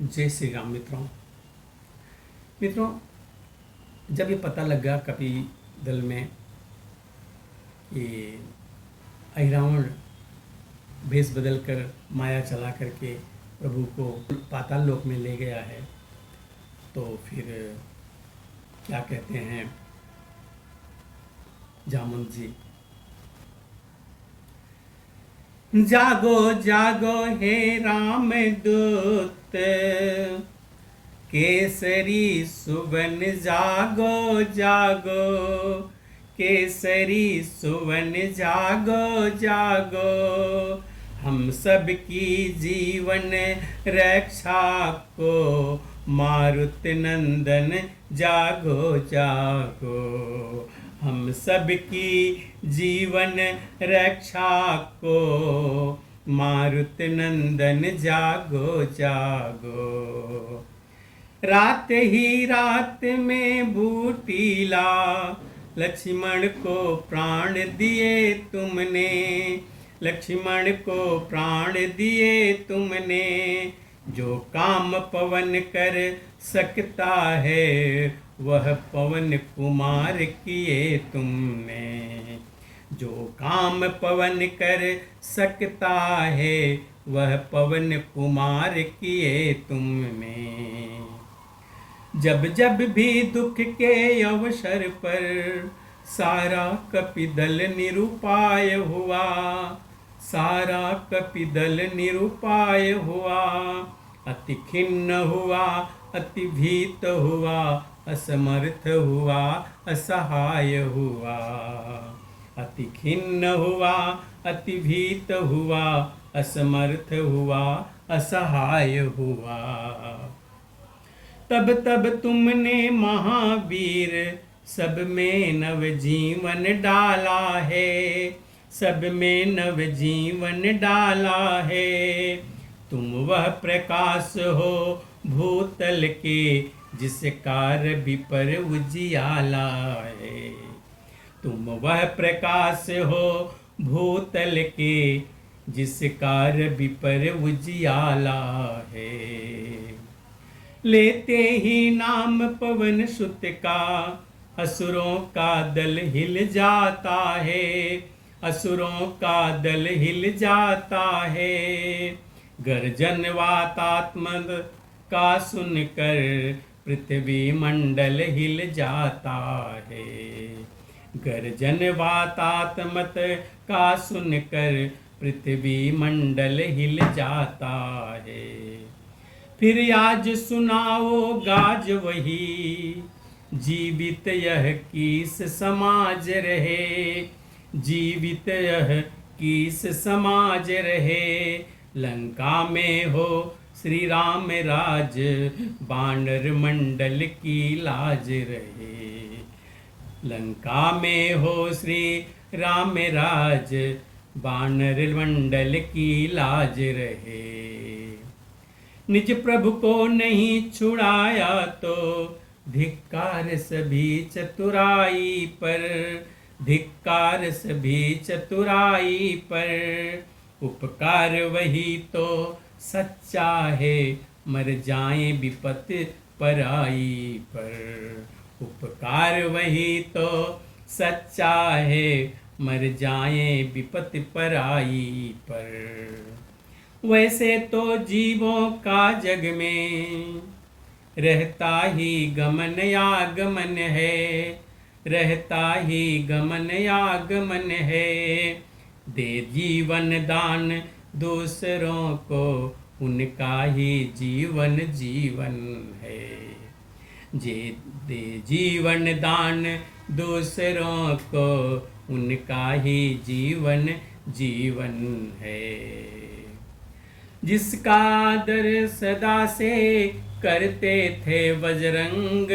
जय श्री राम मित्रों, जब ये पता लगा कपि दल में कि अहिरावण भेष बदल कर माया चला करके प्रभु को पाताल लोक में ले गया है, तो फिर क्या कहते हैं जामवंत जी, जागो जागो हे राम दूत केसरी सुवन, जागो जागो केसरी सुवन, जागो जागो हम सब की जीवन रक्षा को मारुति नंदन, जागो जागो हम सब की जीवन रक्षा को मारुति नंदन, जागो जागो। रात ही रात में बूटीला लक्ष्मण को प्राण दिए तुमने, लक्ष्मण को प्राण दिए तुमने, जो काम पवन कर सकता है वह पवन कुमार किए तुमने, जो काम पवन कर सकता है वह पवन कुमार किए तुमने। जब जब भी दुख के अवसर पर सारा कपिदल निरुपाय हुआ, सारा कपिदल निरुपाय हुआ, अति खिन्न हुआ, अति भीत हुआ, असमर्थ हुआ, असहाय हुआ, अति खिन्न हुआ, अति भीत हुआ, असमर्थ हुआ, असहाय हुआ। तब तब तुमने महावीर सब में नव जीवन डाला है, सब में नव जीवन डाला है। तुम वह प्रकाश हो भूतल के जिस कार विपर उजियाला है, तुम वह प्रकाश हो भूतल के जिस कार विपर उजियाला है। लेते ही नाम पवन सुत का असुरों का दल हिल जाता है, असुरों का दल हिल जाता है। गर्जन वातात्मक का सुनकर पृथ्वी मंडल हिल जाता है, गर्जन वातात्मक का सुनकर पृथ्वी मंडल हिल जाता है। फिर आज सुनाओ गाज वही, जीवित यह किस समाज रहे, जीवित यह किस समाज रहे। लंका में हो श्री राम राज, बानर मंडल की लाज रहे। लंका में हो श्री राम राज, बानर मंडल की लाज रहे। निज प्रभु को नहीं छुड़ाया तो धिक्कार सभी चतुराई पर, धिक्कार सभी चतुराई पर। उपकार वही तो सच्चा है, मर जाए विपत पराई पर। उपकार वही तो सच्चा है, मर जाए विपत पराई पर। वैसे तो जीवों का जग में रहता ही गमन आगमन है, रहता ही गमन आगमन है। दे जीवन दान दूसरों को, उनका ही जीवन जीवन है। जे दे जीवन दान दूसरों को, उनका ही जीवन जीवन है। जिसका आदर सदा से करते थे बजरंग,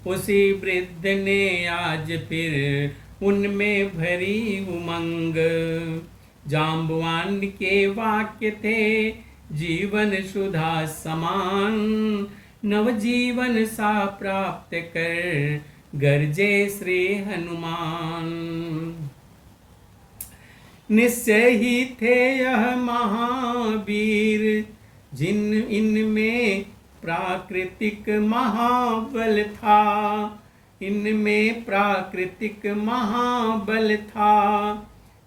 उसी वृद्ध ने आज फिर उनमें भरी उमंग। जाम्बवान के वाक्य थे जीवन सुधा समान, नवजीवन सा प्राप्त कर गरजे श्री हनुमान। निश्चय ही थे यह महावीर, जिन इनमें प्राकृतिक महाबल था, इनमें प्राकृतिक महाबल था।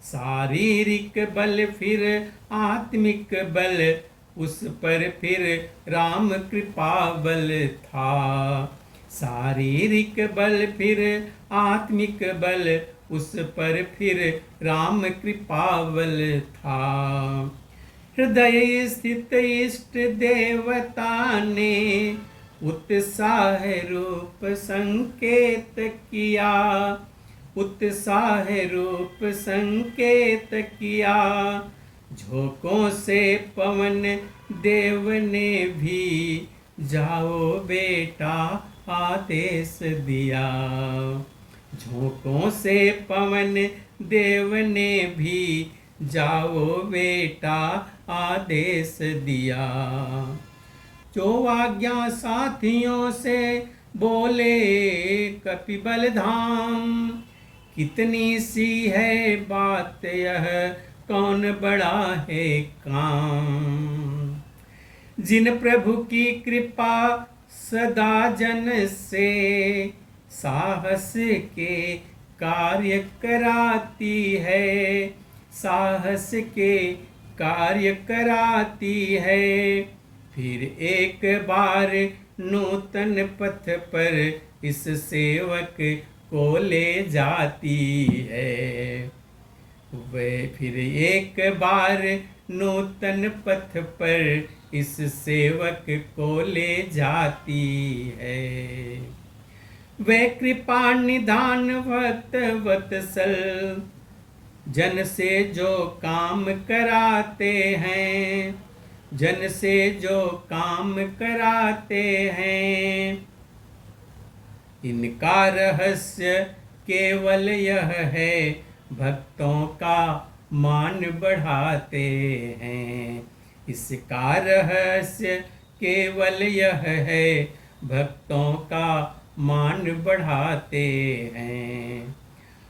शारीरिक बल फिर आत्मिक बल, उस पर फिर राम कृपा बल था। शारीरिक बल फिर आत्मिक बल, उस पर फिर राम कृपा बल था। हृदय स्थित इष्ट देवता ने उत्साह रूप संकेत किया, उत्साह रूप संकेत किया। झोंकों से पवन देव ने भी जाओ बेटा आदेश दिया। झोंकों से पवन देव ने भी जाओ बेटा आदेश दिया। जो आज्ञा साथियों से बोले कपिबल धाम, कितनी सी है बात यह कौन बड़ा है काम। जिन प्रभु की कृपा सदा जन से साहस के कार्य कराती है, साहस के कार्य कराती है। फिर एक बार नूतन पथ पर इस सेवक को ले जाती है। वह फिर एक बार नूतन पथ पर इस सेवक को ले जाती है। वह कृपा निधान वत्सल, जन से जो काम कराते हैं, जन से जो काम कराते हैं। इनका रहस्य केवल यह है, भक्तों का मान बढ़ाते हैं। इसका रहस्य केवल यह है, भक्तों का मान बढ़ाते हैं।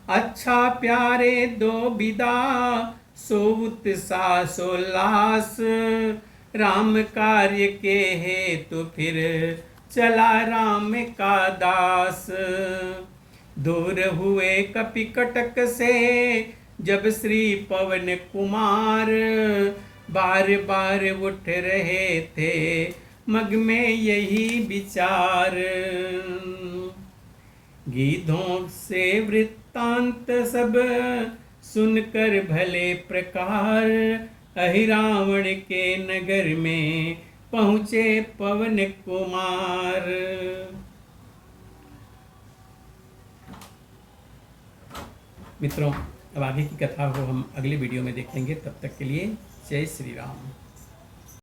अच्छा प्यारे दो विदा, सो उत्साह सो लास। राम कार्य के हेतु फिर चला राम का दास। दूर हुए कपिकटक से जब श्री पवन कुमार, बार बार उठ रहे थे मग में यही विचार। गीधों से वृत्तांत सब सुनकर भले प्रकार, अहिरावण के नगर में पहुँचे पवन कुमार। मित्रों, अब आगे की कथा को हम अगले वीडियो में देखेंगे। तब तक के लिए जय श्री राम।